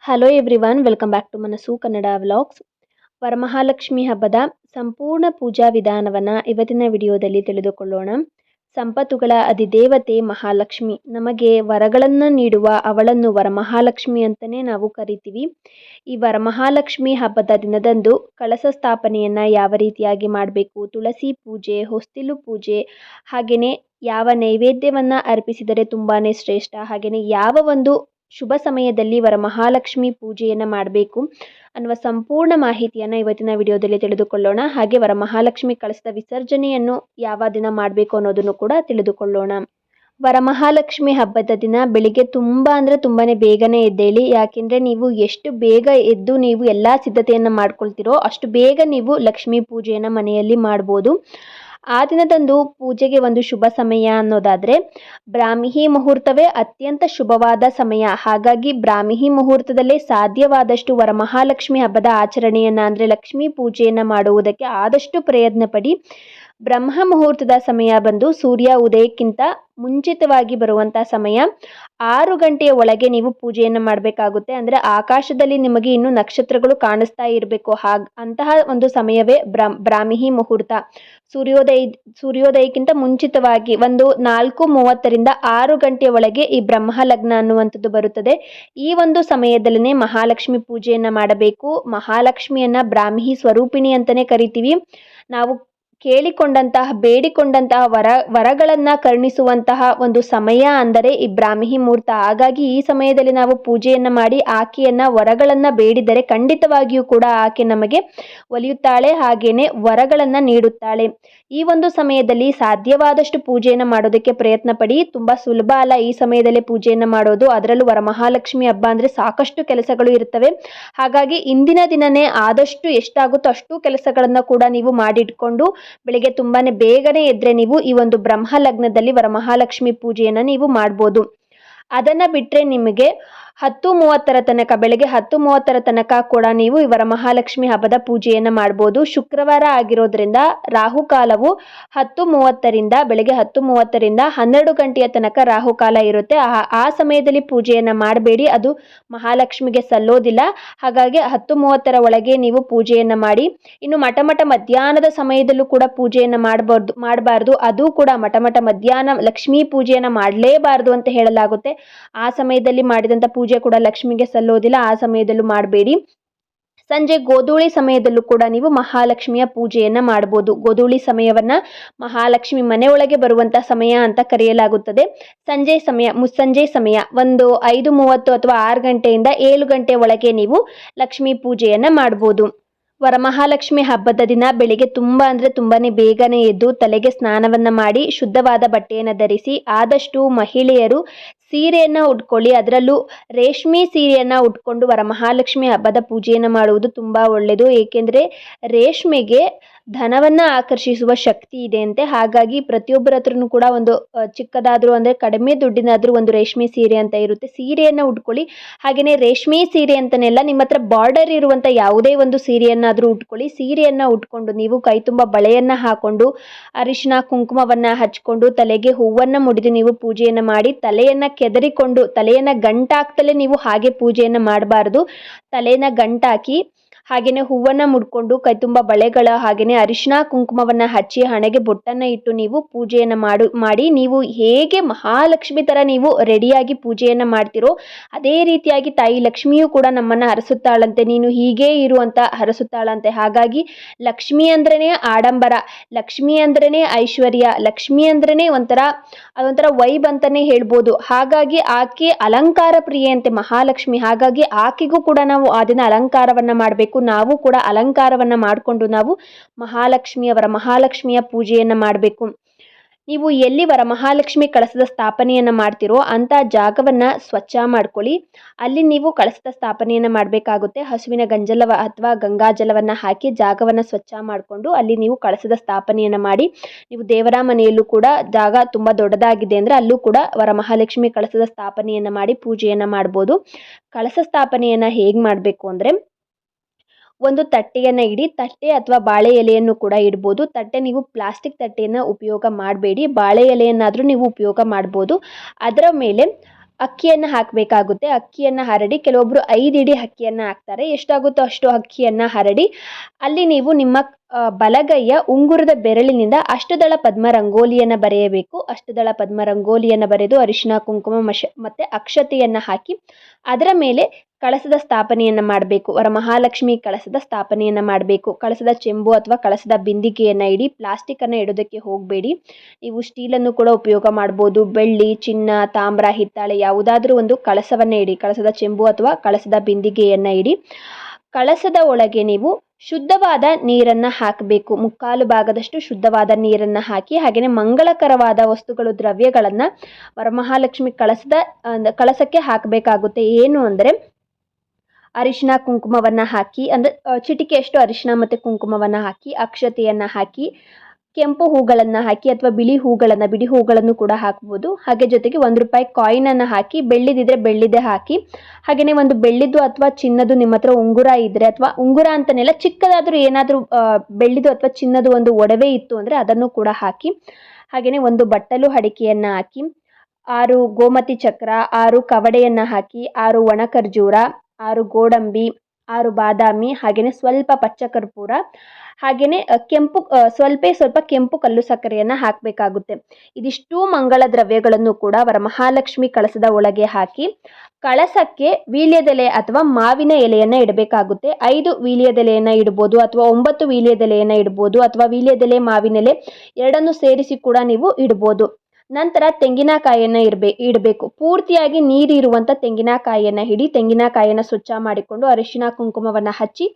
Hello everyone, welcome back to Manasu Kannada vlogs. Varamahalakshmi ಹಬ್ಬದ ಸಂಪೂರ್ಣ ಪೂಜಾ ವಿಧಾನವನ್ನು ಇವತ್ತಿನ ವಿಡಿಯೋದಲ್ಲಿ ತಿಳಿದುಕೊಳ್ಳೋಣ. ಸಂಪತ್ತುಗಳ ಅಧಿದೇವತೆ ಮಹಾಲಕ್ಷ್ಮಿ, ನಮಗೆ ವರಗಳನ್ನು ನೀಡುವ ಅವಳನ್ನು ವರಮಹಾಲಕ್ಷ್ಮಿ ಅಂತಲೇ ನಾವು ಕರಿತೀವಿ. ಈ ವರಮಹಾಲಕ್ಷ್ಮಿ ಹಬ್ಬದ ದಿನದಂದು ಕಳಸ ಸ್ಥಾಪನೆಯನ್ನು ಯಾವ ರೀತಿಯಾಗಿ ಮಾಡಬೇಕು, ತುಳಸಿ ಪೂಜೆ, ಹೊಸ್ತಿಲು ಪೂಜೆ, ಹಾಗೆಯೇ ಯಾವ ನೈವೇದ್ಯವನ್ನು ಅರ್ಪಿಸಿದರೆ ತುಂಬಾ ಶ್ರೇಷ್ಠ, ಹಾಗೆಯೇ ಯಾವ ಒಂದು ಶುಭ ಸಮಯದಲ್ಲಿ ವರಮಹಾಲಕ್ಷ್ಮಿ ಪೂಜೆಯನ್ನು ಮಾಡಬೇಕು ಅನ್ನುವ ಸಂಪೂರ್ಣ ಮಾಹಿತಿಯನ್ನು ಇವತ್ತಿನ ವಿಡಿಯೋದಲ್ಲಿ ತಿಳಿದುಕೊಳ್ಳೋಣ. ಹಾಗೆ ವರಮಹಾಲಕ್ಷ್ಮಿ ಕಳಸದ ವಿಸರ್ಜನೆಯನ್ನು ಯಾವ ದಿನ ಮಾಡಬೇಕು ಅನ್ನೋದನ್ನು ಕೂಡ ತಿಳಿದುಕೊಳ್ಳೋಣ. ವರಮಹಾಲಕ್ಷ್ಮಿ ಹಬ್ಬದ ದಿನ ಬೆಳಿಗ್ಗೆ ತುಂಬಾ ಬೇಗನೆ ಎದ್ದೇಳಿ. ಯಾಕೆಂದರೆ ನೀವು ಎಷ್ಟು ಬೇಗ ಎದ್ದು ನೀವು ಎಲ್ಲ ಸಿದ್ಧತೆಯನ್ನು ಮಾಡ್ಕೊಳ್ತೀರೋ ಅಷ್ಟು ಬೇಗ ನೀವು ಲಕ್ಷ್ಮೀ ಪೂಜೆಯನ್ನು ಮನೆಯಲ್ಲಿ ಮಾಡ್ಬೋದು. ಆ ದಿನದಂದು ಪೂಜೆಗೆ ಒಂದು ಶುಭ ಸಮಯ ಅನ್ನೋದಾದರೆ ಬ್ರಾಹ್ಮಿ ಮುಹೂರ್ತವೇ ಅತ್ಯಂತ ಶುಭವಾದ ಸಮಯ. ಹಾಗಾಗಿ ಬ್ರಾಹ್ಮಿ ಮುಹೂರ್ತದಲ್ಲೇ ಸಾಧ್ಯವಾದಷ್ಟು ವರಮಹಾಲಕ್ಷ್ಮಿ ಹಬ್ಬದ ಆಚರಣೆಯನ್ನು ಅಂದರೆ ಲಕ್ಷ್ಮೀ ಪೂಜೆಯನ್ನು ಮಾಡುವುದಕ್ಕೆ ಆದಷ್ಟು ಪ್ರಯತ್ನ ಪಡಿ. ಬ್ರಹ್ಮ ಮುಹೂರ್ತದ ಸಮಯ ಬಂದು ಸೂರ್ಯ ಉದಯಕ್ಕಿಂತ ಮುಂಚಿತವಾಗಿ ಬರುವಂಥ ಸಮಯ. 6 ಗಂಟೆಯ ಒಳಗೆ ನೀವು ಪೂಜೆಯನ್ನು ಮಾಡಬೇಕಾಗುತ್ತೆ. ಅಂದರೆ ಆಕಾಶದಲ್ಲಿ ನಿಮಗೆ ಇನ್ನೂ ನಕ್ಷತ್ರಗಳು ಕಾಣಿಸ್ತಾ ಇರಬೇಕು. ಅಂತಹ ಒಂದು ಸಮಯವೇ ಬ್ರಾಹ್ಮಿ ಮುಹೂರ್ತ. ಸೂರ್ಯೋದಯಕ್ಕಿಂತ ಮುಂಚಿತವಾಗಿ ಒಂದು 4:30ರಿಂದ 6 ಗಂಟೆಯ ಒಳಗೆ ಈ ಬ್ರಹ್ಮ ಲಗ್ನ ಅನ್ನುವಂಥದ್ದು ಬರುತ್ತದೆ. ಈ ಒಂದು ಸಮಯದಲ್ಲೇ ಮಹಾಲಕ್ಷ್ಮಿ ಪೂಜೆಯನ್ನು ಮಾಡಬೇಕು. ಮಹಾಲಕ್ಷ್ಮಿಯನ್ನು ಬ್ರಾಹ್ಮಿ ಸ್ವರೂಪಿಣಿ ಅಂತಲೇ ಕರಿತೀವಿ. ನಾವು ಕೇಳಿಕೊಂಡಂತಹ ಬೇಡಿಕೊಂಡಂತಹ ವರಗಳನ್ನು ಕರುಣಿಸುವಂತಹ ಒಂದು ಸಮಯ ಅಂದರೆ ಈ ಬ್ರಾಹ್ಮಿ ಮುಹೂರ್ತ. ಹಾಗಾಗಿ ಈ ಸಮಯದಲ್ಲಿ ನಾವು ಪೂಜೆಯನ್ನು ಮಾಡಿ ಆಕೆಯನ್ನು ವರಗಳನ್ನು ಬೇಡಿದರೆ ಖಂಡಿತವಾಗಿಯೂ ಕೂಡ ಆಕೆ ನಮಗೆ ಒಲಿಯುತ್ತಾಳೆ, ಹಾಗೇನೆ ವರಗಳನ್ನು ನೀಡುತ್ತಾಳೆ. ಈ ಒಂದು ಸಮಯದಲ್ಲಿ ಸಾಧ್ಯವಾದಷ್ಟು ಪೂಜೆಯನ್ನು ಮಾಡೋದಕ್ಕೆ ಪ್ರಯತ್ನ ಪಡಿ. ತುಂಬ ಸುಲಭ ಅಲ್ಲ ಈ ಸಮಯದಲ್ಲಿ ಪೂಜೆಯನ್ನು ಮಾಡೋದು. ಅದರಲ್ಲೂ ವರಮಹಾಲಕ್ಷ್ಮಿ ಹಬ್ಬ ಅಂದರೆ ಸಾಕಷ್ಟು ಕೆಲಸಗಳು ಇರ್ತವೆ. ಹಾಗಾಗಿ ಇಂದಿನ ದಿನನೇ ಆದಷ್ಟು ಎಷ್ಟಾಗುತ್ತೋ ಅಷ್ಟು ಕೆಲಸಗಳನ್ನು ಕೂಡ ನೀವು ಮಾಡಿಟ್ಕೊಂಡು ಬೆಳಿಗ್ಗೆ ತುಂಬಾ ಬೇಗನೆ ಎದ್ರೆ ನೀವು ಈ ಒಂದು ಬ್ರಹ್ಮ ಲಗ್ನದಲ್ಲಿ ವರಮಹಾಲಕ್ಷ್ಮಿ ಪೂಜೆಯನ್ನು ನೀವು ಮಾಡ್ಬೋದು. ಅದನ್ನು ಬಿಟ್ಟರೆ ನಿಮಗೆ 10:30 ತನಕ, ಬೆಳಗ್ಗೆ 10:30 ತನಕ ಕೂಡ ನೀವು ಈ ವರಮಹಾಲಕ್ಷ್ಮಿ ಹಬ್ಬದ ಪೂಜೆಯನ್ನು ಮಾಡ್ಬೋದು. ಶುಕ್ರವಾರ ಆಗಿರೋದ್ರಿಂದ ರಾಹುಕಾಲವು 10:30ರಿಂದ ಬೆಳಗ್ಗೆ 10:30ರಿಂದ 12 ಗಂಟೆಯ ತನಕ ರಾಹುಕಾಲ ಇರುತ್ತೆ. ಆ ಸಮಯದಲ್ಲಿ ಪೂಜೆಯನ್ನು ಮಾಡಬೇಡಿ, ಅದು ಮಹಾಲಕ್ಷ್ಮಿಗೆ ಸಲ್ಲೋದಿಲ್ಲ. ಹಾಗಾಗಿ 10:30 ಒಳಗೆ ನೀವು ಪೂಜೆಯನ್ನು ಮಾಡಿ. ಇನ್ನು ಮಠ ಮಧ್ಯಾಹ್ನದ ಸಮಯದಲ್ಲೂ ಕೂಡ ಪೂಜೆಯನ್ನು ಮಾಡಬಾರ್ದು. ಅದು ಕೂಡ ಮಠ ಮಧ್ಯಾಹ್ನ ಲಕ್ಷ್ಮೀ ಪೂಜೆಯನ್ನು ಮಾಡಲೇಬಾರ್ದು ಅಂತ ಹೇಳಲಾಗುತ್ತೆ. ಆ ಸಮಯದಲ್ಲಿ ಮಾಡಿದಂಥ ಪೂಜೆ ಕೂಡ ಲಕ್ಷ್ಮಿಗೆ ಸಲ್ಲೋದಿಲ್ಲ. ಆ ಸಮಯದಲ್ಲೂ ಮಾಡಬೇಡಿ. ಸಂಜೆ ಗೋಧೂಳಿ ಸಮಯದಲ್ಲೂ ಕೂಡ ನೀವು ಮಹಾಲಕ್ಷ್ಮಿಯ ಪೂಜೆಯನ್ನು ಮಾಡ್ಬೋದು. ಗೋಧೂಳಿ ಸಮಯವನ್ನ ಮಹಾಲಕ್ಷ್ಮಿ ಮನೆಯೊಳಗೆ ಬರುವಂಥ ಸಮಯ ಅಂತ ಕರೆಯಲಾಗುತ್ತದೆ. ಮುಸ್ಸಂಜೆ ಸಮಯ ಒಂದು 5:30 ಅಥವಾ 6 ಗಂಟೆಯಿಂದ 7 ಗಂಟೆ ಒಳಗೆ ನೀವು ಲಕ್ಷ್ಮೀ ಪೂಜೆಯನ್ನು ಮಾಡ್ಬೋದು. ವರಮಹಾಲಕ್ಷ್ಮಿ ಹಬ್ಬದ ದಿನ ಬೆಳಿಗ್ಗೆ ತುಂಬಾನೇ ಬೇಗನೆ ಎದ್ದು ತಲೆಗೆ ಸ್ನಾನವನ್ನು ಮಾಡಿ ಶುದ್ಧವಾದ ಬಟ್ಟೆಯನ್ನು ಧರಿಸಿ ಆದಷ್ಟು ಮಹಿಳೆಯರು ಸೀರೆಯನ್ನು ಉಟ್ಕೊಳ್ಳಿ. ಅದರಲ್ಲೂ ರೇಷ್ಮೆ ಸೀರೆಯನ್ನು ಉಟ್ಕೊಂಡು ವರಮಹಾಲಕ್ಷ್ಮಿ ಹಬ್ಬದ ಪೂಜೆಯನ್ನು ಮಾಡುವುದು ತುಂಬ ಒಳ್ಳೆಯದು. ಏಕೆಂದರೆ ರೇಷ್ಮೆಗೆ ಧನವನ್ನು ಆಕರ್ಷಿಸುವ ಶಕ್ತಿ ಇದೆ ಅಂತೆ. ಹಾಗಾಗಿ ಪ್ರತಿಯೊಬ್ಬರ ಹತ್ರನೂ ಕೂಡ ಒಂದು ಚಿಕ್ಕದಾದರೂ ಅಂದರೆ ಕಡಿಮೆ ದುಡ್ಡಿನಾದರೂ ಒಂದು ರೇಷ್ಮೆ ಸೀರೆ ಅಂತ ಇರುತ್ತೆ. ಸೀರೆಯನ್ನು ಉಟ್ಕೊಳ್ಳಿ. ಹಾಗೆಯೇ ರೇಷ್ಮೆ ಸೀರೆ ಅಂತನೆಲ್ಲ ನಿಮ್ಮ ಹತ್ರ ಬಾರ್ಡರ್ ಇರುವಂಥ ಯಾವುದೇ ಒಂದು ಸೀರೆಯನ್ನಾದರೂ ಉಟ್ಕೊಳ್ಳಿ. ಸೀರೆಯನ್ನು ಉಟ್ಕೊಂಡು ನೀವು ಕೈ ತುಂಬ ಬಳೆಯನ್ನು ಹಾಕೊಂಡು ಅರಿಶಿನ ಕುಂಕುಮವನ್ನು ಹಚ್ಕೊಂಡು ತಲೆಗೆ ಹೂವನ್ನು ಮುಡಿದು ನೀವು ಪೂಜೆಯನ್ನು ಮಾಡಿ ತಲೆಯನ್ನು ಕೆದರಿಕೊಂಡು ತಲೆಯನ್ನು ಗಂಟಾಕ್ತಲೇ ನೀವು ಹಾಗೆ ಪೂಜೆಯನ್ನು ಮಾಡಬಾರ್ದು. ತಲೆಯನ್ನು ಗಂಟಾಕಿ ಹಾಗೆಯೇ ಹೂವನ್ನು ಮುಡ್ಕೊಂಡು ಕೈ ತುಂಬ ಬಳೆಗಳ ಹಾಗೆಯೇ ಅರಿಶಿನ ಕುಂಕುಮವನ್ನು ಹಚ್ಚಿ ಹಣೆಗೆ ಬೊಟ್ಟನ್ನು ಇಟ್ಟು ನೀವು ಪೂಜೆಯನ್ನು ಮಾಡಿ ನೀವು ಹೇಗೆ ಮಹಾಲಕ್ಷ್ಮಿ ಥರ ನೀವು ರೆಡಿಯಾಗಿ ಪೂಜೆಯನ್ನು ಮಾಡ್ತಿರೋ ಅದೇ ರೀತಿಯಾಗಿ ತಾಯಿ ಲಕ್ಷ್ಮಿಯೂ ಕೂಡ ನಮ್ಮನ್ನು ಹರಸುತ್ತಾಳಂತೆ. ನೀನು ಹೀಗೇ ಇರು ಅಂತ ಹರಸುತ್ತಾಳಂತೆ. ಹಾಗಾಗಿ ಲಕ್ಷ್ಮಿ ಅಂದ್ರೇ ಆಡಂಬರ, ಲಕ್ಷ್ಮಿ ಅಂದ್ರೇ ಐಶ್ವರ್ಯ, ಲಕ್ಷ್ಮಿ ಅಂದ್ರೇ ಅದೊಂಥರ ವೈಬ್ ಅಂತಲೇ ಹೇಳ್ಬೋದು. ಹಾಗಾಗಿ ಆಕೆ ಅಲಂಕಾರ ಪ್ರಿಯೆಯಂತೆ ಮಹಾಲಕ್ಷ್ಮಿ. ಹಾಗಾಗಿ ಆಕೆಗೂ ಕೂಡ ನಾವು ಆ ದಿನ ಅಲಂಕಾರವನ್ನು ಮಾಡಬೇಕು. ನಾವು ಕೂಡ ಅಲಂಕಾರವನ್ನು ಮಾಡಿಕೊಂಡು ನಾವು ವರಮಹಾಲಕ್ಷ್ಮಿಯ ಪೂಜೆಯನ್ನು ಮಾಡಬೇಕು. ನೀವು ಎಲ್ಲಿ ವರಮಹಾಲಕ್ಷ್ಮಿ ಕಳಸದ ಸ್ಥಾಪನೆಯನ್ನು ಮಾಡ್ತಿರೋ ಅಂಥ ಜಾಗವನ್ನು ಸ್ವಚ್ಛ ಮಾಡ್ಕೊಳ್ಳಿ. ಅಲ್ಲಿ ನೀವು ಕಳಸದ ಸ್ಥಾಪನೆಯನ್ನು ಮಾಡಬೇಕಾಗುತ್ತೆ. ಹಸುವಿನ ಗಂಜಲ ಅಥವಾ ಗಂಗಾಜಲವನ್ನು ಹಾಕಿ ಜಾಗವನ್ನು ಸ್ವಚ್ಛ ಮಾಡಿಕೊಂಡು ಅಲ್ಲಿ ನೀವು ಕಳಸದ ಸ್ಥಾಪನೆಯನ್ನು ಮಾಡಿ. ನೀವು ದೇವರ ಮನೆಯಲ್ಲೂ ಕೂಡ ಜಾಗ ತುಂಬ ದೊಡ್ಡದಾಗಿದೆ ಅಂದರೆ ಅಲ್ಲೂ ಕೂಡ ವರಮಹಾಲಕ್ಷ್ಮಿ ಕಳಸದ ಸ್ಥಾಪನೆಯನ್ನು ಮಾಡಿ ಪೂಜೆಯನ್ನು ಮಾಡ್ಬೋದು. ಕಳಸ ಸ್ಥಾಪನೆಯನ್ನು ಹೇಗೆ ಮಾಡಬೇಕು ಅಂದರೆ ಒಂದು ತಟ್ಟೆಯನ್ನು ಇಡಿ. ತಟ್ಟೆ ಅಥವಾ ಬಾಳೆ ಎಲೆಯನ್ನು ಕೂಡ ಇಡ್ಬೋದು. ತಟ್ಟೆ ನೀವು ಪ್ಲಾಸ್ಟಿಕ್ ತಟ್ಟೆಯನ್ನು ಉಪಯೋಗ ಮಾಡಬೇಡಿ, ಬಾಳೆ ಎಲೆಯನ್ನಾದರೂ ನೀವು ಉಪಯೋಗ ಮಾಡ್ಬೋದು. ಅದರ ಮೇಲೆ ಅಕ್ಕಿಯನ್ನು ಹಾಕಬೇಕಾಗುತ್ತೆ. ಅಕ್ಕಿಯನ್ನು ಹರಡಿ, ಕೆಲವೊಬ್ಬರು 5 ಇಡಿ ಅಕ್ಕಿಯನ್ನು ಹಾಕ್ತಾರೆ. ಎಷ್ಟಾಗುತ್ತೋ ಅಷ್ಟು ಅಕ್ಕಿಯನ್ನು ಹರಡಿ ಅಲ್ಲಿ ನೀವು ನಿಮ್ಮ ಬಲಗೈಯ ಉಂಗುರದ ಬೆರಳಿನಿಂದ ಅಷ್ಟದಳ ಪದ್ಮ ರಂಗೋಲಿಯನ್ನು ಬರೆಯಬೇಕು. ಅಷ್ಟದಳ ಪದ್ಮ ರಂಗೋಲಿಯನ್ನು ಬರೆದು ಅರಿಶಿನ ಕುಂಕುಮ ಮತ್ತು ಅಕ್ಷತೆಯನ್ನು ಹಾಕಿ ಅದರ ಮೇಲೆ ಕಳಸದ ಸ್ಥಾಪನೆಯನ್ನು ಮಾಡಬೇಕು. ವರಮಹಾಲಕ್ಷ್ಮಿ ಕಳಸದ ಸ್ಥಾಪನೆಯನ್ನು ಮಾಡಬೇಕು. ಕಳಸದ ಚೆಂಬು ಅಥವಾ ಕಳಸದ ಬಿಂದಿಗೆಯನ್ನು ಇಡಿ. ಪ್ಲಾಸ್ಟಿಕ್ಕನ್ನು ಇಡೋದಕ್ಕೆ ಹೋಗಬೇಡಿ. ನೀವು ಸ್ಟೀಲನ್ನು ಕೂಡ ಉಪಯೋಗ ಮಾಡ್ಬೋದು. ಬೆಳ್ಳಿ, ಚಿನ್ನ, ತಾಮ್ರ, ಹಿತ್ತಾಳೆ ಯಾವುದಾದ್ರೂ ಒಂದು ಕಳಸವನ್ನು ಇಡಿ. ಕಳಸದ ಚೆಂಬು ಅಥವಾ ಕಳಸದ ಬಿಂದಿಗೆಯನ್ನು ಇಡಿ. ಕಳಸದ ಒಳಗೆ ನೀವು ಶುದ್ಧವಾದ ನೀರನ್ನು ಹಾಕಬೇಕು. 3/4 ಭಾಗದಷ್ಟು ಶುದ್ಧವಾದ ನೀರನ್ನು ಹಾಕಿ, ಹಾಗೆಯೇ ಮಂಗಳಕರವಾದ ವಸ್ತುಗಳು, ದ್ರವ್ಯಗಳನ್ನು ವರಮಹಾಲಕ್ಷ್ಮಿ ಕಳಸಕ್ಕೆ ಹಾಕಬೇಕಾಗುತ್ತೆ. ಏನು ಅಂದರೆ ಅರಿಶಿನ ಕುಂಕುಮವನ್ನು ಹಾಕಿ, ಅಂದರೆ ಚಿಟಿಕೆಯಷ್ಟು ಅರಿಶಿನ ಮತ್ತು ಕುಂಕುಮವನ್ನು ಹಾಕಿ, ಅಕ್ಷತೆಯನ್ನು ಹಾಕಿ, ಕೆಂಪು ಹೂಗಳನ್ನು ಹಾಕಿ ಅಥವಾ ಬಿಳಿ ಹೂಗಳನ್ನು ಕೂಡ ಹಾಕ್ಬೋದು. ಹಾಗೆ ಜೊತೆಗೆ ₹1 ಕಾಯಿನನ್ನು ಹಾಕಿ, ಬೆಳ್ಳಿದಿದ್ರೆ ಬೆಳ್ಳಿದೆ ಹಾಕಿ, ಹಾಗೆಯೇ ಒಂದು ಬೆಳ್ಳಿದು ಅಥವಾ ಚಿನ್ನದು ನಿಮ್ಮ ಹತ್ರ ಉಂಗುರ ಇದ್ದರೆ, ಅಥವಾ ಉಂಗುರ ಅಂತನೆಲ್ಲ ಚಿಕ್ಕದಾದರೂ ಏನಾದರೂ ಬೆಳ್ಳಿದು ಅಥವಾ ಚಿನ್ನದು ಒಂದು ಒಡವೆ ಇತ್ತು ಅಂದರೆ ಅದನ್ನು ಕೂಡ ಹಾಕಿ, ಹಾಗೆಯೇ ಒಂದು ಬಟ್ಟಲು ಅಡಿಕೆಯನ್ನು ಹಾಕಿ, 6 ಗೋಮತಿ ಚಕ್ರ, 6 ಕವಡೆಯನ್ನು ಹಾಕಿ, 6 ಒಣ ಖರ್ಜೂರ, 6 ಗೋಡಂಬಿ, 6 ಬಾದಾಮಿ, ಹಾಗೆಯೇ ಸ್ವಲ್ಪ ಪಚ್ಚ ಕರ್ಪೂರ, ಹಾಗೆಯೇ ಸ್ವಲ್ಪ ಕೆಂಪು ಕಲ್ಲು ಸಕ್ಕರೆಯನ್ನು ಹಾಕಬೇಕಾಗುತ್ತೆ. ಇದಿಷ್ಟು ಮಂಗಳ ದ್ರವ್ಯಗಳನ್ನು ಕೂಡ ವರಮಹಾಲಕ್ಷ್ಮಿ ಕಳಸದ ಒಳಗೆ ಹಾಕಿ ಕಳಸಕ್ಕೆ ವೀಳ್ಯದೆಲೆ ಅಥವಾ ಮಾವಿನ ಎಲೆಯನ್ನು ಇಡಬೇಕಾಗುತ್ತೆ. 5 ವೀಳ್ಯದೆಲೆಯನ್ನು ಇಡ್ಬೋದು, ಅಥವಾ 9 ವೀಳ್ಯದೆಲೆಯನ್ನು ಇಡ್ಬೋದು, ಅಥವಾ ವೀಳ್ಯದೆಲೆ ಮಾವಿನೆಲೆ ಎರಡನ್ನು ಸೇರಿಸಿ ಕೂಡ ನೀವು ಇಡ್ಬೋದು. ನಂತರ ತೆಂಗಿನಕಾಯಿಯನ್ನು ಇಡಬೇಕು. ಪೂರ್ತಿಯಾಗಿ ನೀರಿರುವಂಥ ತೆಂಗಿನಕಾಯಿಯನ್ನು ಹಿಡಿ. ತೆಂಗಿನಕಾಯಿಯನ್ನು ಸ್ವಚ್ಛ ಮಾಡಿಕೊಂಡು ಅರಿಶಿನ ಕುಂಕುಮವನ್ನು ಹಚ್ಚಿ,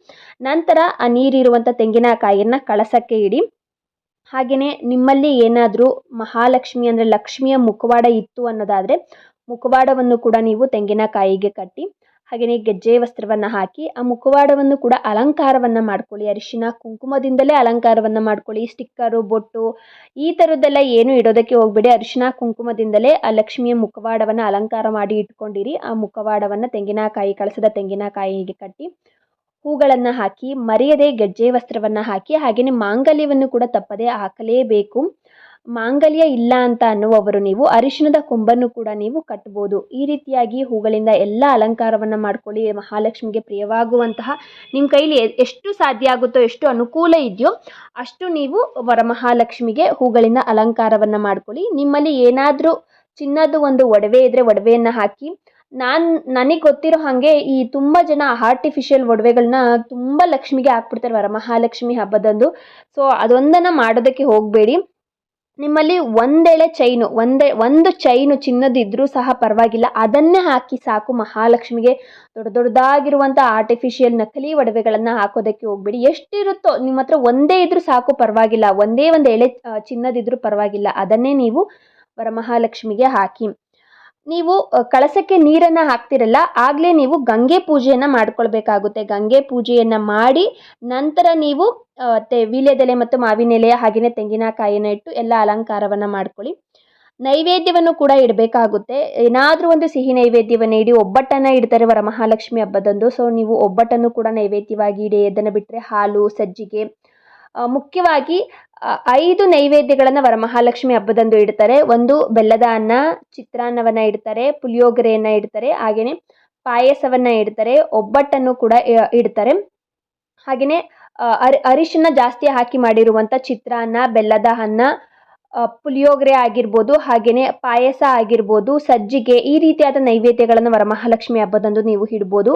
ನಂತರ ಆ ನೀರಿರುವಂಥ ತೆಂಗಿನಕಾಯಿಯನ್ನು ಕಳಸಕ್ಕೆ ಇಡಿ. ಹಾಗೆಯೇ ನಿಮ್ಮಲ್ಲಿ ಏನಾದರೂ ಮಹಾಲಕ್ಷ್ಮಿ ಅಂದರೆ ಲಕ್ಷ್ಮಿಯ ಮುಖವಾಡ ಇತ್ತು ಅನ್ನೋದಾದರೆ ಮುಖವಾಡವನ್ನು ಕೂಡ ನೀವು ತೆಂಗಿನಕಾಯಿಗೆ ಕಟ್ಟಿ, ಹಾಗೆಯೇ ಗೆಜ್ಜೆ ವಸ್ತ್ರವನ್ನು ಹಾಕಿ ಆ ಮುಖವಾಡವನ್ನು ಕೂಡ ಅಲಂಕಾರವನ್ನು ಮಾಡ್ಕೊಳ್ಳಿ. ಅರಿಶಿನ ಕುಂಕುಮದಿಂದಲೇ ಅಲಂಕಾರವನ್ನು ಮಾಡ್ಕೊಳ್ಳಿ. ಸ್ಟಿಕ್ಕರು, ಬೊಟ್ಟು ಈ ಥರದ್ದೆಲ್ಲ ಏನು ಇಡೋದಕ್ಕೆ ಹೋಗಬೇಡಿ. ಅರಿಶಿನ ಕುಂಕುಮದಿಂದಲೇ ಆ ಲಕ್ಷ್ಮಿಯ ಮುಖವಾಡವನ್ನು ಅಲಂಕಾರ ಮಾಡಿ ಇಟ್ಕೊಂಡಿರಿ. ಆ ಮುಖವಾಡವನ್ನು ಕಳಸದ ತೆಂಗಿನಕಾಯಿಗೆ ಕಟ್ಟಿ ಹೂಗಳನ್ನು ಹಾಕಿ, ಮರೆಯದೆ ಗೆಜ್ಜೆ ವಸ್ತ್ರವನ್ನು ಹಾಕಿ, ಹಾಗೆಯೇ ಮಾಂಗಲ್ಯವನ್ನು ಕೂಡ ತಪ್ಪದೆ ಹಾಕಲೇಬೇಕು. ಮಾಂಗಲ್ಯ ಇಲ್ಲ ಅಂತ ಅನ್ನುವವರು ನೀವು ಅರಿಶಿಣದ ಕೊಂಬನ್ನು ಕೂಡ ನೀವು ಕಟ್ಬೋದು. ಈ ರೀತಿಯಾಗಿ ಹೂಗಳಿಂದ ಎಲ್ಲ ಅಲಂಕಾರವನ್ನು ಮಾಡ್ಕೊಳ್ಳಿ. ಮಹಾಲಕ್ಷ್ಮಿಗೆ ಪ್ರಿಯವಾಗುವಂತಹ ನಿಮ್ಮ ಕೈಲಿ ಎಷ್ಟು ಸಾಧ್ಯ ಆಗುತ್ತೋ, ಎಷ್ಟು ಅನುಕೂಲ ಇದೆಯೋ ಅಷ್ಟು ನೀವು ವರಮಹಾಲಕ್ಷ್ಮಿಗೆ ಹೂಗಳಿಂದ ಅಲಂಕಾರವನ್ನು ಮಾಡ್ಕೊಳ್ಳಿ. ನಿಮ್ಮಲ್ಲಿ ಏನಾದರೂ ಚಿನ್ನದ ಒಂದು ಒಡವೆ ಇದ್ದರೆ ಒಡವೆಯನ್ನು ಹಾಕಿ. ನನಗೆ ಗೊತ್ತಿರೋ ಹಾಗೆ ಈ ತುಂಬ ಜನ ಆರ್ಟಿಫಿಷಿಯಲ್ ಒಡವೆಗಳನ್ನ ತುಂಬ ಲಕ್ಷ್ಮಿಗೆ ಹಾಕ್ಬಿಡ್ತಾರೆ ವರಮಹಾಲಕ್ಷ್ಮಿ ಹಬ್ಬದಂದು. ಸೊ ಅದೊಂದನ್ನು ಮಾಡೋದಕ್ಕೆ ಹೋಗಬೇಡಿ. ನಿಮ್ಮಲ್ಲಿ ಒಂದು ಚೈನು ಚಿನ್ನದಿದ್ರೂ ಸಹ ಪರವಾಗಿಲ್ಲ, ಅದನ್ನೇ ಹಾಕಿ ಸಾಕು. ಮಹಾಲಕ್ಷ್ಮಿಗೆ ದೊಡ್ಡದಾಗಿರುವಂಥ ಆರ್ಟಿಫಿಷಿಯಲ್ ನಕಲಿ ಒಡವೆಗಳನ್ನು ಹಾಕೋದಕ್ಕೆ ಹೋಗಬೇಡಿ. ಎಷ್ಟಿರುತ್ತೋ ನಿಮ್ಮ ಹತ್ರ ಒಂದೇ ಇದ್ರೂ ಸಾಕು, ಪರವಾಗಿಲ್ಲ. ಒಂದೇ ಒಂದು ಎಳೆ ಚಿನ್ನದಿದ್ರೂ ಪರವಾಗಿಲ್ಲ, ಅದನ್ನೇ ನೀವು ವರಮಹಾಲಕ್ಷ್ಮಿಗೆ ಹಾಕಿ. ನೀವು ಕಳಸಕ್ಕೆ ನೀರನ್ನು ಹಾಕ್ತಿರಲ್ಲ, ಆಗಲೇ ನೀವು ಗಂಗೆ ಪೂಜೆಯನ್ನು ಮಾಡ್ಕೊಳ್ಬೇಕಾಗುತ್ತೆ. ಗಂಗೆ ಪೂಜೆಯನ್ನು ಮಾಡಿ ನಂತರ ನೀವು ವೀಳ್ಯದೆಲೆ ಮತ್ತು ಮಾವಿನೆಲೆ ಹಾಗೆಯೇ ತೆಂಗಿನಕಾಯಿನ ಇಟ್ಟು ಎಲ್ಲ ಅಲಂಕಾರವನ್ನು ಮಾಡ್ಕೊಳ್ಳಿ. ನೈವೇದ್ಯವನ್ನು ಕೂಡ ಇಡಬೇಕಾಗುತ್ತೆ. ಏನಾದರೂ ಒಂದು ಸಿಹಿ ನೈವೇದ್ಯವನ್ನು ಇಡಿ. ಒಬ್ಬಟ್ಟನ್ನು ಇಡ್ತಾರೆ ವರಮಹಾಲಕ್ಷ್ಮಿ ಹಬ್ಬದಂದು. ಸೊ ನೀವು ಒಬ್ಬಟ್ಟನ್ನು ಕೂಡ ನೈವೇದ್ಯವಾಗಿ ಇಡಿ. ಅದನ್ನು ಬಿಟ್ಟರೆ ಹಾಲು, ಸಜ್ಜಿಗೆ, ಮುಖ್ಯವಾಗಿ 5 ನೈವೇದ್ಯಗಳನ್ನು ವರಮಹಾಲಕ್ಷ್ಮಿ ಹಬ್ಬದಂದು ಇಡ್ತಾರೆ. ಒಂದು ಬೆಲ್ಲದ ಅನ್ನ, ಚಿತ್ರಾನ್ನವನ್ನು ಇಡ್ತಾರೆ, ಪುಳಿಯೋಗರೆಯನ್ನು ಇಡ್ತಾರೆ, ಹಾಗೆಯೇ ಪಾಯಸವನ್ನು ಇಡ್ತಾರೆ, ಒಬ್ಬಟ್ಟನ್ನು ಕೂಡ ಇಡ್ತಾರೆ. ಹಾಗೆಯೇ ಅರಿಶಿನ ಜಾಸ್ತಿ ಹಾಕಿ ಮಾಡಿರುವಂಥ ಚಿತ್ರಾನ್ನ, ಬೆಲ್ಲದ ಅನ್ನ, ಪುಳಿಯೋಗರೆ ಆಗಿರ್ಬೋದು, ಹಾಗೆಯೇ ಪಾಯಸ ಆಗಿರ್ಬೋದು, ಸಜ್ಜಿಗೆ, ಈ ರೀತಿಯಾದ ನೈವೇದ್ಯಗಳನ್ನು ವರಮಹಾಲಕ್ಷ್ಮಿ ಹಬ್ಬದಂದು ನೀವು ಇಡ್ಬೋದು.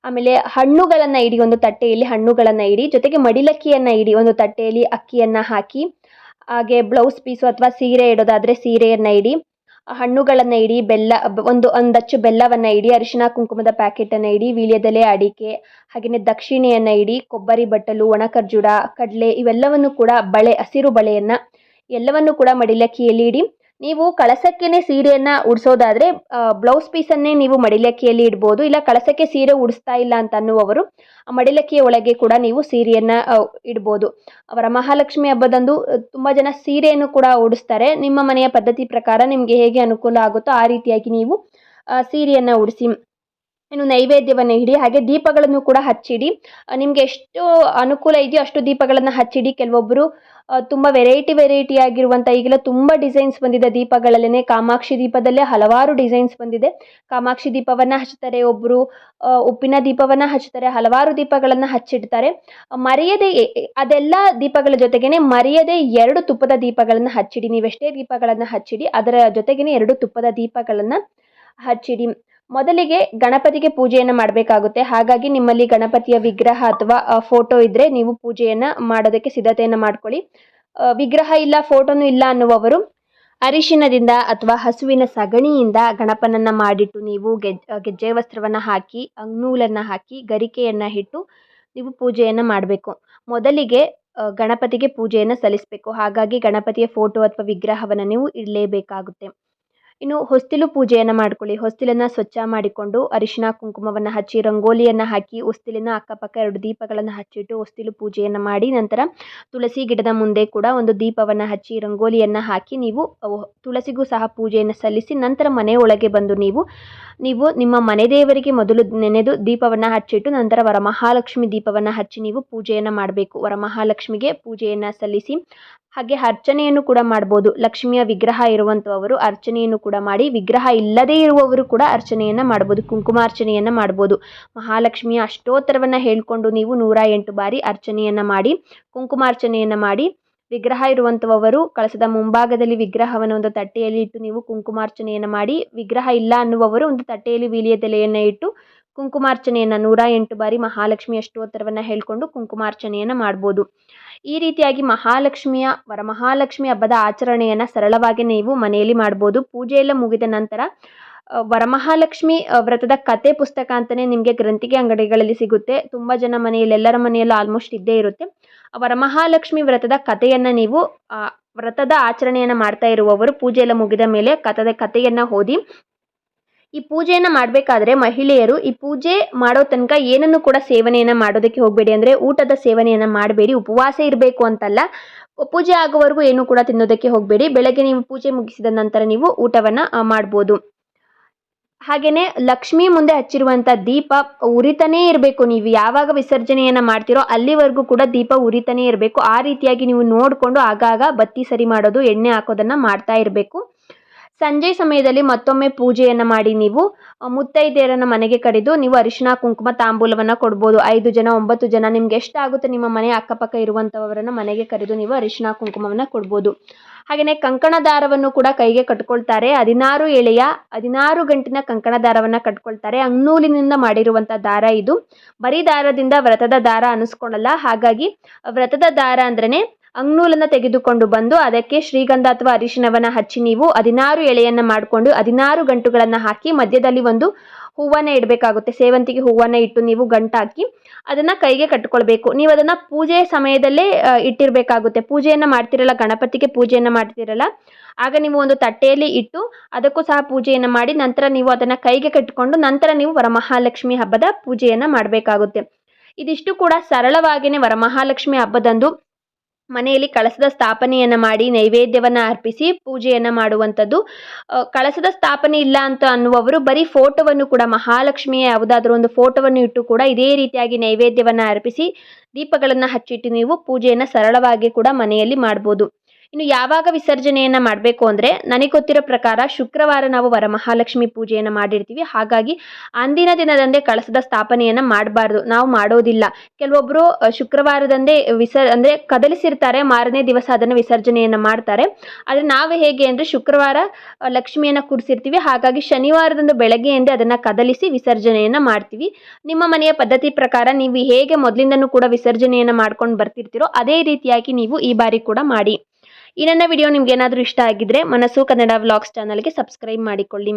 ಆಮೇಲೆ ಹಣ್ಣುಗಳನ್ನು ಇಡಿ. ಒಂದು ತಟ್ಟೆಯಲ್ಲಿ ಹಣ್ಣುಗಳನ್ನು ಇಡಿ. ಜೊತೆಗೆ ಮಡಿಲಕ್ಕಿಯನ್ನು ಇಡಿ. ಒಂದು ತಟ್ಟೆಯಲ್ಲಿ ಅಕ್ಕಿಯನ್ನು ಹಾಕಿ, ಹಾಗೆ ಬ್ಲೌಸ್ ಪೀಸು ಅಥವಾ ಸೀರೆ ಇಡೋದಾದರೆ ಸೀರೆಯನ್ನು ಇಡಿ. ಹಣ್ಣುಗಳನ್ನು ಇಡಿ. ಒಂದು ಅಚ್ಚು ಬೆಲ್ಲವನ್ನು ಇಡಿ. ಅರಿಶಿನ ಕುಂಕುಮದ ಪ್ಯಾಕೆಟನ್ನು ಇಡಿ. ವೀಳ್ಯದೆಲೆ, ಅಡಿಕೆ, ಹಾಗೆಯೇ ದಕ್ಷಿಣೆಯನ್ನು ಇಡಿ. ಕೊಬ್ಬರಿ ಬಟ್ಟಲು, ಒಣ ಖರ್ಜೂರ, ಕಡಲೆ ಇವೆಲ್ಲವನ್ನು ಕೂಡ ಹಸಿರು ಬಳೆಯನ್ನು ಎಲ್ಲವನ್ನು ಕೂಡ ಮಡಿಲಕ್ಕಿಯಲ್ಲಿ ಇಡಿ. ನೀವು ಕಳಸಕ್ಕೇನೆ ಸೀರೆಯನ್ನು ಉಡಿಸೋದಾದರೆ ಬ್ಲೌಸ್ ಪೀಸನ್ನೇ ನೀವು ಮಡಿಲಕ್ಕಿಯಲ್ಲಿ ಇಡ್ಬೋದು. ಇಲ್ಲ ಕಳಸಕ್ಕೆ ಸೀರೆ ಉಡಿಸ್ತಾ ಇಲ್ಲ ಅಂತ ಅನ್ನುವವರು ಮಡಿಲಕ್ಕಿಯ ಒಳಗೆ ಕೂಡ ನೀವು ಸೀರೆಯನ್ನು ಇಡ್ಬೋದು. ವರಮಹಾಲಕ್ಷ್ಮಿ ಹಬ್ಬದಂದು ತುಂಬ ಜನ ಸೀರೆಯನ್ನು ಕೂಡ ಉಡಿಸ್ತಾರೆ. ನಿಮ್ಮ ಮನೆಯ ಪದ್ಧತಿ ಪ್ರಕಾರ ನಿಮಗೆ ಹೇಗೆ ಅನುಕೂಲ ಆಗುತ್ತೋ ಆ ರೀತಿಯಾಗಿ ನೀವು ಸೀರೆಯನ್ನು ಉಡಿಸಿ. ಇನ್ನು ನೈವೇದ್ಯವನ್ನು ಇಡಿ, ಹಾಗೆ ದೀಪಗಳನ್ನು ಕೂಡ ಹಚ್ಚಿಡಿ. ನಿಮಗೆ ಎಷ್ಟು ಅನುಕೂಲ ಇದೆಯೋ ಅಷ್ಟು ದೀಪಗಳನ್ನು ಹಚ್ಚಿಡಿ. ಕೆಲವೊಬ್ಬರು ತುಂಬ ವೆರೈಟಿ ಆಗಿರುವಂಥ, ಈಗೆಲ್ಲ ತುಂಬ ಡಿಸೈನ್ಸ್ ಬಂದಿದೆ ದೀಪಗಳಲ್ಲೇ. ಕಾಮಾಕ್ಷಿ ದೀಪದಲ್ಲೇ ಹಲವಾರು ಡಿಸೈನ್ಸ್ ಬಂದಿದೆ. ಕಾಮಾಕ್ಷಿ ದೀಪವನ್ನು ಹಚ್ತಾರೆ, ಒಬ್ಬರು ಉಪ್ಪಿನ ದೀಪವನ್ನು ಹಚ್ತಾರೆ, ಹಲವಾರು ದೀಪಗಳನ್ನು ಹಚ್ಚಿಡ್ತಾರೆ. ಮರೆಯದೆ ಅದೆಲ್ಲ ದೀಪಗಳ ಜೊತೆಗೇನೆ ಮರೆಯದೆ 2 ತುಪ್ಪದ ದೀಪಗಳನ್ನು ಹಚ್ಚಿಡಿ. ನೀವೆಷ್ಟೇ ದೀಪಗಳನ್ನು ಹಚ್ಚಿಡಿ, ಅದರ ಜೊತೆಗೇನೆ 2 ತುಪ್ಪದ ದೀಪಗಳನ್ನು ಹಚ್ಚಿಡಿ. ಮೊದಲಿಗೆ ಗಣಪತಿಗೆ ಪೂಜೆಯನ್ನು ಮಾಡಬೇಕಾಗುತ್ತೆ. ಹಾಗಾಗಿ ನಿಮ್ಮಲ್ಲಿ ಗಣಪತಿಯ ವಿಗ್ರಹ ಅಥವಾ ಫೋಟೋ ಇದ್ದರೆ ನೀವು ಪೂಜೆಯನ್ನು ಮಾಡೋದಕ್ಕೆ ಸಿದ್ಧತೆಯನ್ನು ಮಾಡ್ಕೊಳ್ಳಿ. ವಿಗ್ರಹ ಇಲ್ಲ, ಫೋಟೋನು ಇಲ್ಲ ಅನ್ನುವವರು ಅರಿಶಿನದಿಂದ ಅಥವಾ ಹಸುವಿನ ಸಗಣಿಯಿಂದ ಗಣಪನನ್ನು ಮಾಡಿಟ್ಟು ನೀವು ಗೆಜ್ಜೆ ವಸ್ತ್ರವನ್ನು ಹಾಕಿ, ಅಂಗ್ನೂಲನ್ನು ಹಾಕಿ, ಗರಿಕೆಯನ್ನು ಇಟ್ಟು ನೀವು ಪೂಜೆಯನ್ನು ಮಾಡಬೇಕು. ಮೊದಲಿಗೆ ಗಣಪತಿಗೆ ಪೂಜೆಯನ್ನು ಸಲ್ಲಿಸಬೇಕು. ಹಾಗಾಗಿ ಗಣಪತಿಯ ಫೋಟೋ ಅಥವಾ ವಿಗ್ರಹವನ್ನು ನೀವು ಇಡಲೇಬೇಕಾಗುತ್ತೆ. ಇನ್ನು ಹೊಸ್ತಿಲು ಪೂಜೆಯನ್ನು ಮಾಡ್ಕೊಳ್ಳಿ. ಹೊಸ್ತಿಲನ್ನು ಸ್ವಚ್ಛ ಮಾಡಿಕೊಂಡು ಅರಿಶಿನ ಕುಂಕುಮವನ್ನು ಹಚ್ಚಿ, ರಂಗೋಲಿಯನ್ನು ಹಾಕಿ, ಹೊಸ್ತಿಲಿನ ಅಕ್ಕಪಕ್ಕ 2 ದೀಪಗಳನ್ನು ಹಚ್ಚಿಟ್ಟು ಹೊಸ್ತಿಲು ಪೂಜೆಯನ್ನು ಮಾಡಿ, ನಂತರ ತುಳಸಿ ಗಿಡದ ಮುಂದೆ ಕೂಡ ಒಂದು ದೀಪವನ್ನು ಹಚ್ಚಿ, ರಂಗೋಲಿಯನ್ನು ಹಾಕಿ ನೀವು ತುಳಸಿಗೂ ಸಹ ಪೂಜೆಯನ್ನು ಸಲ್ಲಿಸಿ, ನಂತರ ಮನೆಯೊಳಗೆ ಬಂದು ನೀವು ನಿಮ್ಮ ಮನೆ ದೇವರಿಗೆ ಮೊದಲು ನೆನೆದು ದೀಪವನ್ನು ಹಚ್ಚಿಟ್ಟು, ನಂತರ ವರಮಹಾಲಕ್ಷ್ಮಿ ದೀಪವನ್ನು ಹಚ್ಚಿ ನೀವು ಪೂಜೆಯನ್ನು ಮಾಡಬೇಕು. ವರಮಹಾಲಕ್ಷ್ಮಿಗೆ ಪೂಜೆಯನ್ನು ಸಲ್ಲಿಸಿ, ಹಾಗೆ ಅರ್ಚನೆಯನ್ನು ಕೂಡ ಮಾಡ್ಬೋದು. ಲಕ್ಷ್ಮಿಯ ವಿಗ್ರಹ ಇರುವಂಥವರು ಅರ್ಚನೆಯನ್ನು ಕೂಡ ಮಾಡಿ, ವಿಗ್ರಹ ಇಲ್ಲದೇ ಇರುವವರು ಕೂಡ ಅರ್ಚನೆಯನ್ನು ಮಾಡ್ಬೋದು, ಕುಂಕುಮಾರ್ಚನೆಯನ್ನು ಮಾಡ್ಬೋದು. ಮಹಾಲಕ್ಷ್ಮಿಯ ಅಷ್ಟೋತ್ತರವನ್ನು ಹೇಳಿಕೊಂಡು ನೀವು 108 ಬಾರಿ ಅರ್ಚನೆಯನ್ನು ಮಾಡಿ, ಕುಂಕುಮಾರ್ಚನೆಯನ್ನು ಮಾಡಿ. ವಿಗ್ರಹ ಇರುವಂಥವರು ಕಳಸದ ಮುಂಭಾಗದಲ್ಲಿ ವಿಗ್ರಹವನ್ನು ಒಂದು ತಟ್ಟೆಯಲ್ಲಿ ಇಟ್ಟು ನೀವು ಕುಂಕುಮಾರ್ಚನೆಯನ್ನು ಮಾಡಿ. ವಿಗ್ರಹ ಇಲ್ಲ ಅನ್ನುವವರು ಒಂದು ತಟ್ಟೆಯಲ್ಲಿ ವೀಳ್ಯದೆಲೆಯನ್ನು ಇಟ್ಟು ಕುಂಕುಮಾರ್ಚನೆಯನ್ನು 108 ಬಾರಿ ಮಹಾಲಕ್ಷ್ಮಿ ಅಷ್ಟೋತ್ತರವನ್ನು ಹೇಳಿಕೊಂಡು ಕುಂಕುಮಾರ್ಚನೆಯನ್ನು ಮಾಡ್ಬೋದು. ಈ ರೀತಿಯಾಗಿ ವರಮಹಾಲಕ್ಷ್ಮಿ ಹಬ್ಬದ ಆಚರಣೆಯನ್ನು ಸರಳವಾಗಿ ನೀವು ಮನೆಯಲ್ಲಿ ಮಾಡ್ಬೋದು. ಪೂಜೆಯೆಲ್ಲ ಮುಗಿದ ನಂತರ ವರಮಹಾಲಕ್ಷ್ಮಿ ವ್ರತದ ಕತೆ ಪುಸ್ತಕ ಅಂತಲೇ ನಿಮಗೆ ಗ್ರಂಥಿಗೆ ಅಂಗಡಿಗಳಲ್ಲಿ ಸಿಗುತ್ತೆ. ತುಂಬ ಜನ ಮನೆಯಲ್ಲಿ, ಎಲ್ಲರ ಮನೆಯಲ್ಲೂ ಆಲ್ಮೋಸ್ಟ್ ಇದ್ದೇ ಇರುತ್ತೆ. ವರಮಹಾಲಕ್ಷ್ಮಿ ವ್ರತದ ಕಥೆಯನ್ನು ನೀವು ವ್ರತದ ಆಚರಣೆಯನ್ನು ಮಾಡ್ತಾ ಇರುವವರು ಪೂಜೆ ಎಲ್ಲ ಮುಗಿದ ಮೇಲೆ ಕಥೆಯನ್ನು ಓದಿ. ಈ ಪೂಜೆಯನ್ನು ಮಾಡಬೇಕಾದ್ರೆ ಮಹಿಳೆಯರು ಈ ಪೂಜೆ ಮಾಡೋ ತನಕ ಏನನ್ನು ಕೂಡ ಸೇವನೆಯನ್ನು ಮಾಡೋದಕ್ಕೆ ಹೋಗಬೇಡಿ. ಅಂದರೆ ಊಟದ ಸೇವನೆಯನ್ನು ಮಾಡಬೇಡಿ. ಉಪವಾಸ ಇರಬೇಕು ಅಂತಲ್ಲ, ಪೂಜೆ ಆಗುವವರೆಗೂ ಏನು ಕೂಡ ತಿನ್ನೋದಕ್ಕೆ ಹೋಗಬೇಡಿ. ಬೆಳಗ್ಗೆ ನೀವು ಪೂಜೆ ಮುಗಿಸಿದ ನಂತರ ನೀವು ಊಟವನ್ನು ಮಾಡ್ಬೋದು. ಹಾಗೆಯೇ ಲಕ್ಷ್ಮಿ ಮುಂದೆ ಹಚ್ಚಿರುವಂಥ ದೀಪ ಉರಿತಾನೇ ಇರಬೇಕು. ನೀವು ಯಾವಾಗ ವಿಸರ್ಜನೆಯನ್ನು ಮಾಡ್ತೀರೋ ಅಲ್ಲಿವರೆಗೂ ಕೂಡ ದೀಪ ಉರಿತಾನೇ ಇರಬೇಕು. ಆ ರೀತಿಯಾಗಿ ನೀವು ನೋಡಿಕೊಂಡು ಆಗಾಗ ಬತ್ತಿ ಸರಿ ಮಾಡೋದು, ಎಣ್ಣೆ ಹಾಕೋದನ್ನು ಮಾಡ್ತಾ ಇರಬೇಕು. ಸಂಜೆ ಸಮಯದಲ್ಲಿ ಮತ್ತೊಮ್ಮೆ ಪೂಜೆಯನ್ನು ಮಾಡಿ ನೀವು ಮುತ್ತೈದೆಯರನ್ನು ಮನೆಗೆ ಕರೆದು ನೀವು ಅರಿಶಿನ ಕುಂಕುಮ ತಾಂಬೂಲವನ್ನು ಕೊಡ್ಬೋದು. 5 ಜನ 9 ಜನ ನಿಮ್ಗೆ ಎಷ್ಟಾಗುತ್ತೆ ನಿಮ್ಮ ಮನೆ ಅಕ್ಕಪಕ್ಕ ಇರುವಂಥವರನ್ನು ಮನೆಗೆ ಕರೆದು ನೀವು ಅರಿಶಿನ ಕುಂಕುಮವನ್ನು ಕೊಡ್ಬೋದು. ಹಾಗೆಯೇ ಕಂಕಣ ದಾರವನ್ನು ಕೂಡ ಕೈಗೆ ಕಟ್ಕೊಳ್ತಾರೆ. 16 ಎಳೆಯ 16 ಗಂಟಿನ ಕಂಕಣ ದಾರವನ್ನು ಕಟ್ಕೊಳ್ತಾರೆ. ಅಂಗ್ನೂಲಿನಿಂದ ಮಾಡಿರುವಂಥ ದಾರ ಇದು. ಬರೀ ದಾರದಿಂದ ವ್ರತದ ದಾರ ಅನ್ನಿಸ್ಕೊಳ್ಳಲ್ಲ. ಹಾಗಾಗಿ ವ್ರತದ ದಾರ ಅಂದ್ರೇ ಅಂಗ್ನೂಲನ್ನು ತೆಗೆದುಕೊಂಡು ಬಂದು ಅದಕ್ಕೆ ಶ್ರೀಗಂಧ ಅಥವಾ ಅರಿಶಿನವನ್ನು ಹಚ್ಚಿ ನೀವು 16 ಎಳೆಯನ್ನು ಮಾಡಿಕೊಂಡು 16 ಗಂಟುಗಳನ್ನು ಹಾಕಿ ಮಧ್ಯದಲ್ಲಿ ಒಂದು ಹೂವನ್ನು ಇಡಬೇಕಾಗುತ್ತೆ. ಸೇವಂತಿಗೆ ಹೂವನ್ನು ಇಟ್ಟು ನೀವು ಗಂಟಾಕಿ ಅದನ್ನು ಕೈಗೆ ಕಟ್ಕೊಳ್ಬೇಕು. ನೀವು ಅದನ್ನು ಪೂಜೆ ಸಮಯದಲ್ಲೇ ಇಟ್ಟಿರಬೇಕಾಗುತ್ತೆ. ಪೂಜೆಯನ್ನು ಮಾಡ್ತಿರಲ್ಲ, ಗಣಪತಿಗೆ ಪೂಜೆಯನ್ನು ಮಾಡ್ತಿರಲ್ಲ, ಆಗ ನೀವು ಒಂದು ತಟ್ಟೆಯಲ್ಲಿ ಇಟ್ಟು ಅದಕ್ಕೂ ಸಹ ಪೂಜೆಯನ್ನು ಮಾಡಿ ನಂತರ ನೀವು ಅದನ್ನು ಕೈಗೆ ಕಟ್ಟಿಕೊಂಡು ನಂತರ ನೀವು ವರಮಹಾಲಕ್ಷ್ಮಿ ಹಬ್ಬದ ಪೂಜೆಯನ್ನು ಮಾಡಬೇಕಾಗುತ್ತೆ. ಇದಿಷ್ಟು ಕೂಡ ಸರಳವಾಗಿಯೇ ವರಮಹಾಲಕ್ಷ್ಮಿ ಹಬ್ಬದಂದು ಮನೆಯಲ್ಲಿ ಕಳಸದ ಸ್ಥಾಪನೆಯನ್ನು ಮಾಡಿ ನೈವೇದ್ಯವನ್ನು ಅರ್ಪಿಸಿ ಪೂಜೆಯನ್ನು ಮಾಡುವಂಥದ್ದು. ಕಳಸದ ಸ್ಥಾಪನೆ ಇಲ್ಲ ಅಂತ ಅನ್ನುವವರು ಬರೀ ಫೋಟೋವನ್ನು ಕೂಡ, ಮಹಾಲಕ್ಷ್ಮಿಯ ಯಾವುದಾದ್ರೂ ಒಂದು ಫೋಟೋವನ್ನು ಇಟ್ಟು ಕೂಡ ಇದೇ ರೀತಿಯಾಗಿ ನೈವೇದ್ಯವನ್ನು ಅರ್ಪಿಸಿ ದೀಪಗಳನ್ನು ಹಚ್ಚಿಟ್ಟು ನೀವು ಪೂಜೆಯನ್ನು ಸರಳವಾಗಿ ಕೂಡ ಮನೆಯಲ್ಲಿ ಮಾಡ್ಬೋದು. ಇನ್ನು ಯಾವಾಗ ವಿಸರ್ಜನೆಯನ್ನು ಮಾಡಬೇಕು ಅಂದರೆ ನನಗೆ ಗೊತ್ತಿರೋ ಪ್ರಕಾರ ಶುಕ್ರವಾರ ನಾವು ವರಮಹಾಲಕ್ಷ್ಮಿ ಪೂಜೆಯನ್ನು ಮಾಡಿರ್ತೀವಿ. ಹಾಗಾಗಿ ಅಂದಿನ ದಿನದಂದೇ ಕಳಸದ ಸ್ಥಾಪನೆಯನ್ನು ಮಾಡಬಾರ್ದು, ನಾವು ಮಾಡೋದಿಲ್ಲ. ಕೆಲವೊಬ್ಬರು ಶುಕ್ರವಾರದಂದೇ ಅಂದರೆ ಕದಲಿಸಿರ್ತಾರೆ, ಮಾರನೇ ದಿವಸ ಅದನ್ನು ವಿಸರ್ಜನೆಯನ್ನು ಮಾಡ್ತಾರೆ. ಆದರೆ ನಾವು ಹೇಗೆ ಅಂದರೆ ಶುಕ್ರವಾರ ಲಕ್ಷ್ಮಿಯನ್ನು ಕೂರಿಸಿರ್ತೀವಿ, ಹಾಗಾಗಿ ಶನಿವಾರದಂದು ಬೆಳಗ್ಗೆಯಿಂದ ಅದನ್ನು ಕದಲಿಸಿ ವಿಸರ್ಜನೆಯನ್ನು ಮಾಡ್ತೀವಿ. ನಿಮ್ಮ ಮನೆಯ ಪದ್ಧತಿ ಪ್ರಕಾರ ನೀವು ಹೇಗೆ ಮೊದಲಿಂದನೂ ಕೂಡ ವಿಸರ್ಜನೆಯನ್ನು ಮಾಡ್ಕೊಂಡು ಬರ್ತಿರ್ತೀರೋ ಅದೇ ರೀತಿಯಾಗಿ ನೀವು ಈ ಬಾರಿ ಕೂಡ ಮಾಡಿ. ಈ ನನ್ನ ವಿಡಿಯೋ ನಿಮ್ಗೆ ಏನಾದರೂ ಇಷ್ಟ ಆಗಿದ್ರೆ ಮನಸ್ಸು ಕನ್ನಡ ವ್ಲಾಗ್ಸ್ ಚಾನಲ್ಗೆ ಸಬ್ಸ್ಕ್ರೈಬ್ ಮಾಡಿಕೊಳ್ಳಿ.